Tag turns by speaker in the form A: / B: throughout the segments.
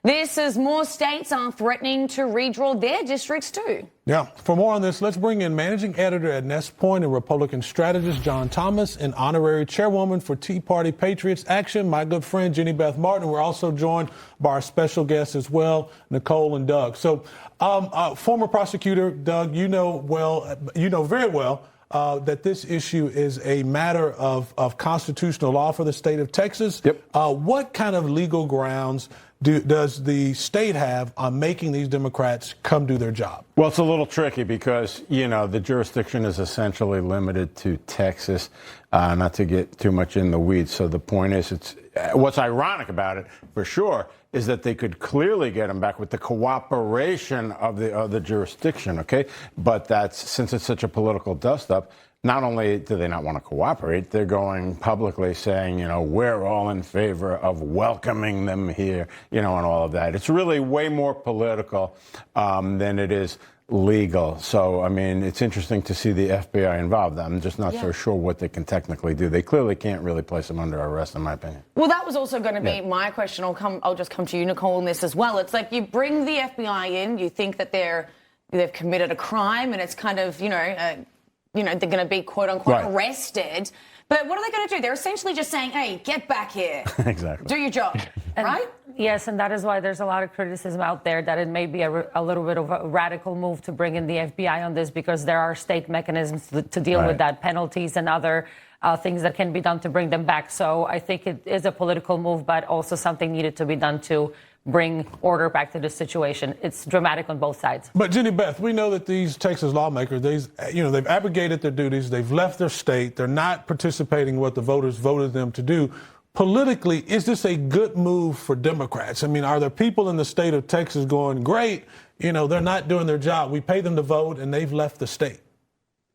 A: This as more states are threatening to redraw their districts too.
B: Yeah, for more on this, let's bring in managing editor at Nestpoint and Republican strategist John Thomas and honorary chairwoman for Tea Party Patriots Action, my good friend Jenny Beth Martin. We're also joined by our special guests as well, Nicole and Doug. So, former prosecutor Doug, you know very well that this issue is a matter of constitutional law for the state of Texas.
C: Yep.
B: What kind of legal grounds does the state have on making these Democrats come do their job?
C: Well, it's a little tricky because, the jurisdiction is essentially limited to Texas, not to get too much in the weeds. So the point is, what's ironic about it, for sure, is that they could clearly get them back with the cooperation of the other jurisdiction, okay? But since it's such a political dust-up, not only do they not want to cooperate, they're going publicly saying, we're all in favor of welcoming them here, and all of that. It's really way more political than it is legal. So, it's interesting to see the FBI involved. I'm just not so sure what they can technically do. They clearly can't really place them under arrest, in my opinion.
A: Well, that was also going to be my question. I'll just come to you, Nicole, on this as well. It's like you bring the FBI in, you think that they've committed a crime, and it's kind of, they're going to be, quote unquote, arrested. But what are they going to do? They're essentially just saying, hey, get back here.
C: Exactly.
A: Do your job, right?
D: Yes, and that is why there's a lot of criticism out there that it may be a little bit of a radical move to bring in the FBI on this, because there are state mechanisms to deal with that, penalties and other things that can be done to bring them back. So I think it is a political move, but also something needed to be done to bring order back to the situation. It's dramatic on both sides.
B: But Jenny Beth, we know that these Texas lawmakers, they've abrogated their duties. They've left their state. They're not participating in what the voters voted them to do. Politically, is this a good move for Democrats? Are there people in the state of Texas going, great, they're not doing their job. We pay them to vote and they've left the state?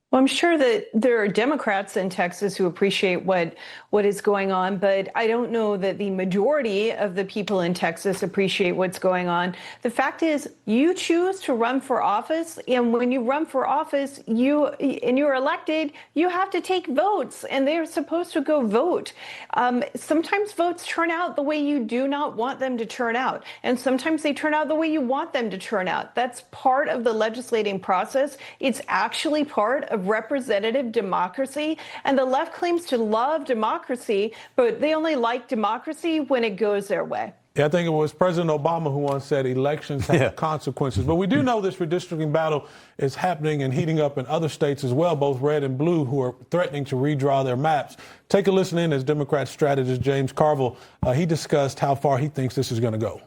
E: Well, I'm sure that there are Democrats in Texas who appreciate what is going on, but I don't know that the majority of the people in Texas appreciate what's going on. The fact is, you choose to run for office, and when you run for office, you're elected, you have to take votes, and they're supposed to go vote. Sometimes votes turn out the way you do not want them to turn out, and sometimes they turn out the way you want them to turn out. That's part of the legislating process. It's actually part of representative democracy, and the left claims to love democracy, but they only like democracy when it goes their way.
B: Yeah, I think it was President Obama who once said elections have consequences. But we do know this redistricting battle is happening and heating up in other states as well, both red and blue, who are threatening to redraw their maps. Take a listen in as Democrat strategist James Carville. He discussed how far he thinks this is going to go.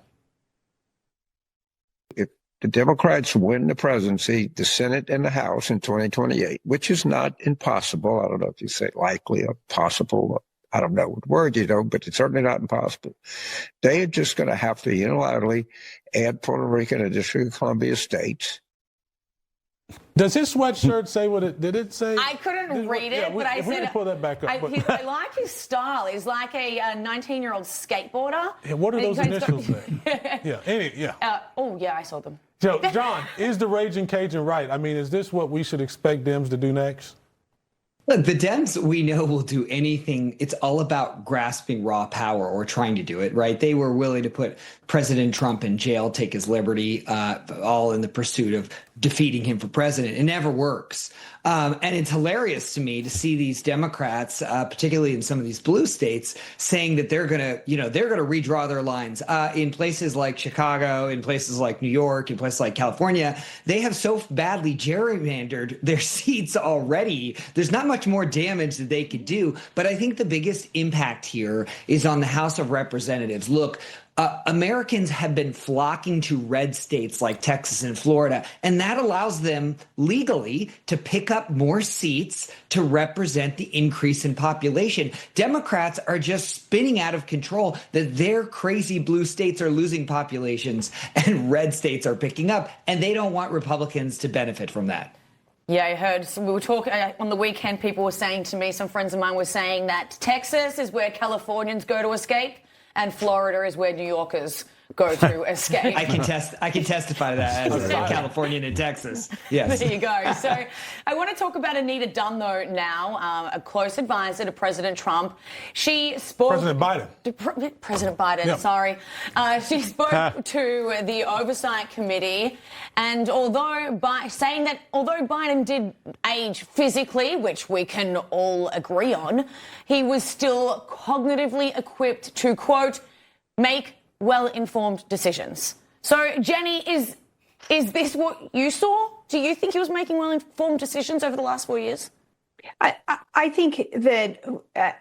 F: The Democrats win the presidency, the Senate, and the House in 2028, which is not impossible. I don't know if you say likely or possible. I don't know what word but it's certainly not impossible. They are just going to have to unilaterally add Puerto Rico and the District of Columbia states.
B: Does his sweatshirt say what it did? It say?
A: I couldn't read it, but I said.
B: Pull that back up.
A: I like his style. He's like a 19-year-old skateboarder.
B: Yeah, what do those initials say?
A: I saw them.
B: So, John, is the Raging Cajun right? Is this what we should expect Dems to do next?
G: Look, the Dems, we know, will do anything. It's all about grasping raw power or trying to do it, right? They were willing to put President Trump in jail, take his liberty, all in the pursuit of defeating him for president. It never works. And it's hilarious to me to see these Democrats, particularly in some of these blue states, saying that they're going to redraw their lines in places like Chicago, in places like New York, in places like California. They have so badly gerrymandered their seats already. There's not much more damage that they could do. But I think the biggest impact here is on the House of Representatives. Look, Americans have been flocking to red states like Texas and Florida, and that allows them legally to pick up more seats to represent the increase in population. Democrats are just spinning out of control that their crazy blue states are losing populations and red states are picking up, and they don't want Republicans to benefit from that.
A: Yeah, I heard. So we were talking on the weekend. People were saying to me, some friends of mine were saying that Texas is where Californians go to escape, and Florida is where New Yorkers go to escape.
G: I can testify to that as a Californian in Texas. Yes.
A: There you go. So I want to talk about Anita Dunn, though, now, a close advisor to President Trump. She spoke...
B: President Biden.
A: President Biden,
B: Yep.
A: sorry. She spoke to the Oversight Committee, and saying that although Biden did age physically, which we can all agree on, he was still cognitively equipped to, quote, make well-informed decisions. So, Jenny, is this what you saw? Do you think he was making well-informed decisions over the last 4 years?
E: I think that,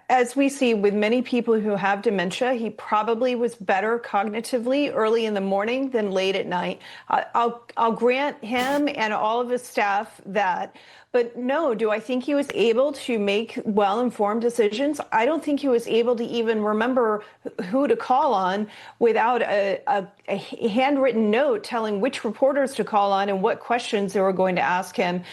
E: as we see with many people who have dementia, he probably was better cognitively early in the morning than late at night. I'll grant him and all of his staff that. But no, do I think he was able to make well-informed decisions? I don't think he was able to even remember who to call on without a handwritten note telling which reporters to call on and what questions they were going to ask him.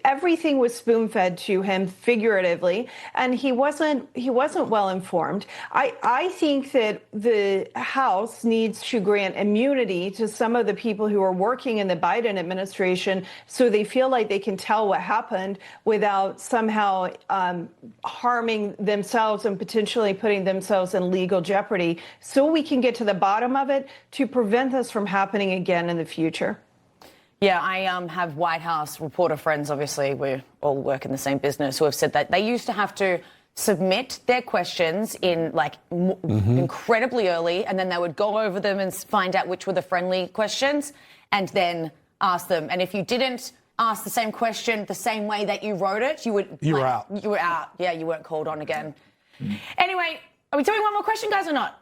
E: Everything was spoon-fed to him figuratively, and he wasn't well-informed. I think that the House needs to grant immunity to some of the people who are working in the Biden administration so they feel like they can tell what happened without somehow harming themselves and potentially putting themselves in legal jeopardy, so we can get to the bottom of it to prevent this from happening again in the future.
A: Yeah, I have White House reporter friends, obviously, we all work in the same business, who have said that they used to have to submit their questions in incredibly early, and then they would go over them and find out which were the friendly questions and then ask them. And if you didn't ask the same question the same way that you wrote it, you were out. You were out. Yeah, you weren't called on again. Anyway, are we doing one more question, guys, or not?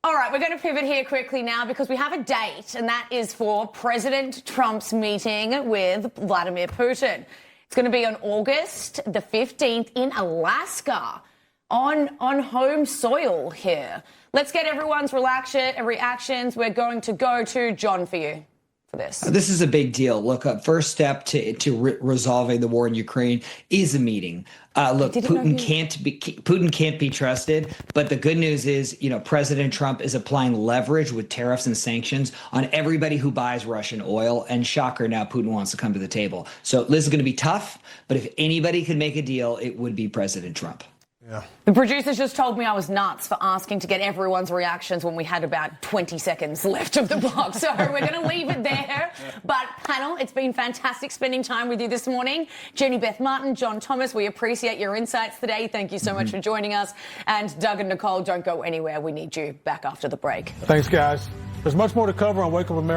A: All right, we're going to pivot here quickly now because we have a date, and that is for President Trump's meeting with Vladimir Putin. It's going to be on August the 15th in Alaska, on home soil here. Let's get everyone's reactions. We're going to go to John for you.
G: This is a big deal. Look, first step to resolving the war in Ukraine is a meeting. Look, Putin can't be trusted. But the good news is, President Trump is applying leverage with tariffs and sanctions on everybody who buys Russian oil. And shocker, now Putin wants to come to the table. So this is going to be tough. But if anybody could make a deal, it would be President Trump.
B: Yeah.
A: The producers just told me I was nuts for asking to get everyone's reactions when we had about 20 seconds left of the box. So we're going to leave it there. But panel, it's been fantastic spending time with you this morning. Jenny Beth Martin, John Thomas, we appreciate your insights today. Thank you so much for joining us. And Doug and Nicole, don't go anywhere. We need you back after the break.
B: Thanks, guys. There's much more to cover on Wake Up America.